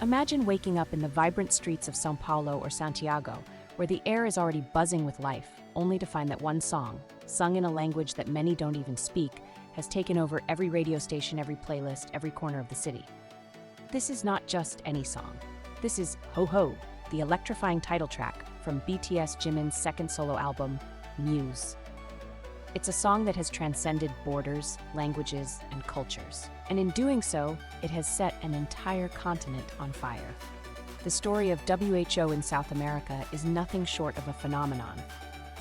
Imagine waking up in the vibrant streets of São Paulo or Santiago, where the air is already buzzing with life, only to find that one song, sung in a language that many don't even speak, has taken over every radio station, every playlist, every corner of the city. This is not just any song. This is Ho Ho, the electrifying title track from BTS Jimin's second solo album, Muse. It's a song that has transcended borders, languages, and cultures. And in doing so, it has set an entire continent on fire. The story of WHO in South America is nothing short of a phenomenon.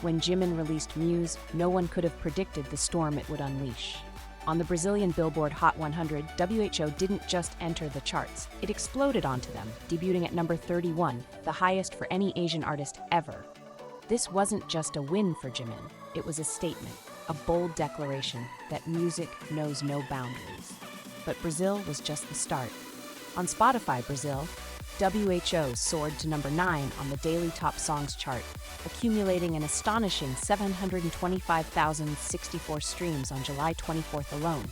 When Jimin released Muse, no one could have predicted the storm it would unleash. On the Brazilian Billboard Hot 100, WHO didn't just enter the charts, it exploded onto them, debuting at number 31, the highest for any Asian artist ever. This wasn't just a win for Jimin, it was a statement, a bold declaration that music knows no boundaries. But Brazil was just the start. On Spotify Brazil, WHO soared to number 9 on the daily top songs chart, accumulating an astonishing 725,064 streams on July 24th alone.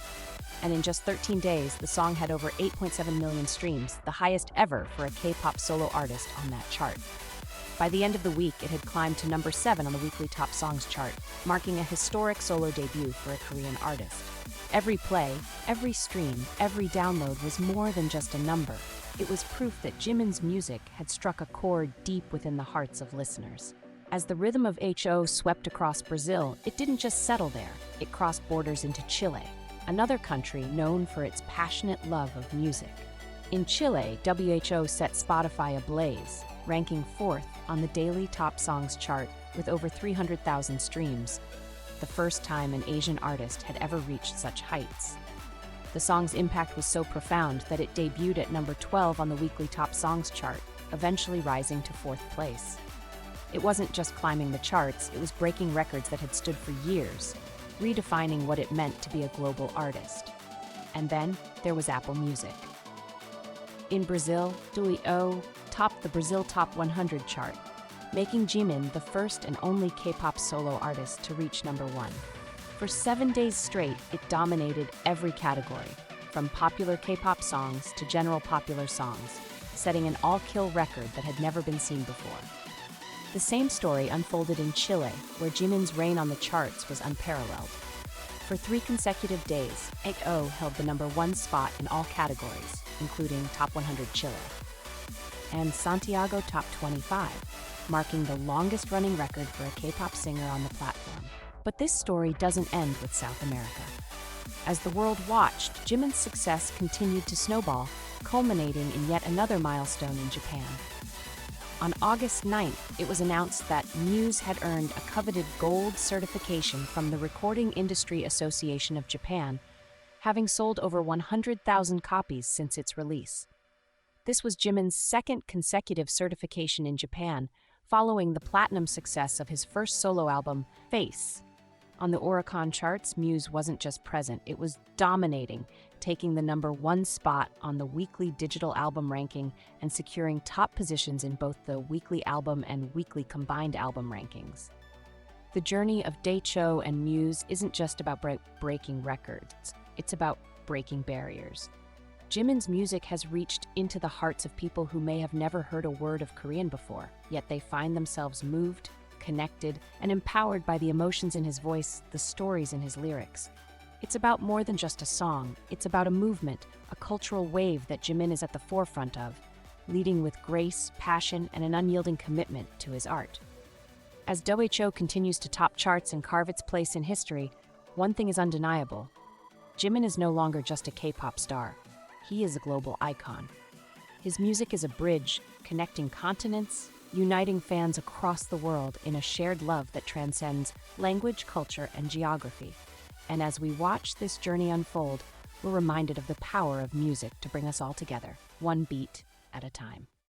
And in just 13 days, the song had over 8.7 million streams, the highest ever for a K-pop solo artist on that chart. By the end of the week, it had climbed to number 7 on the weekly top songs chart, marking a historic solo debut for a Korean artist. Every play, every stream, every download was more than just a number. It was proof that Jimin's music had struck a chord deep within the hearts of listeners. As the rhythm of HO swept across Brazil, it didn't just settle there, it crossed borders into Chile, another country known for its passionate love of music. In Chile, WHO set Spotify ablaze, ranking 4th on the daily top songs chart with over 300,000 streams, the first time an Asian artist had ever reached such heights. The song's impact was so profound that it debuted at number 12 on the weekly top songs chart, eventually rising to 4th place. It wasn't just climbing the charts, it was breaking records that had stood for years, redefining what it meant to be a global artist. And then there was Apple Music. In Brazil, WHO topped the Brazil Top 100 chart, making Jimin the first and only K-pop solo artist to reach number 1. For 7 days straight, it dominated every category, from popular K-pop songs to general popular songs, setting an all-kill record that had never been seen before. The same story unfolded in Chile, where Jimin's reign on the charts was unparalleled. For 3 consecutive days, HO held the number 1 spot in all categories, including Top 100 Chile. And Santiago topped 25, marking the longest-running record for a K-pop singer on the platform. But this story doesn't end with South America. As the world watched, Jimin's success continued to snowball, culminating in yet another milestone in Japan. On August 9th, it was announced that Muse had earned a coveted gold certification from the Recording Industry Association of Japan, having sold over 100,000 copies since its release. This was Jimin's second consecutive certification in Japan, following the platinum success of his first solo album, Face. On the Oricon charts, Muse wasn't just present, it was dominating, taking the number 1 spot on the weekly digital album ranking and securing top positions in both the weekly album and weekly combined album rankings. The journey of Daecho and Muse isn't just about breaking records, it's about breaking barriers. Jimin's music has reached into the hearts of people who may have never heard a word of Korean before, yet they find themselves moved, connected, and empowered by the emotions in his voice, the stories in his lyrics. It's about more than just a song, it's about a movement, a cultural wave that Jimin is at the forefront of, leading with grace, passion, and an unyielding commitment to his art. As WHO continues to top charts and carve its place in history, one thing is undeniable. Jimin is no longer just a K-pop star. He is a global icon. His music is a bridge, connecting continents, uniting fans across the world in a shared love that transcends language, culture, and geography. And as we watch this journey unfold, we're reminded of the power of music to bring us all together, one beat at a time.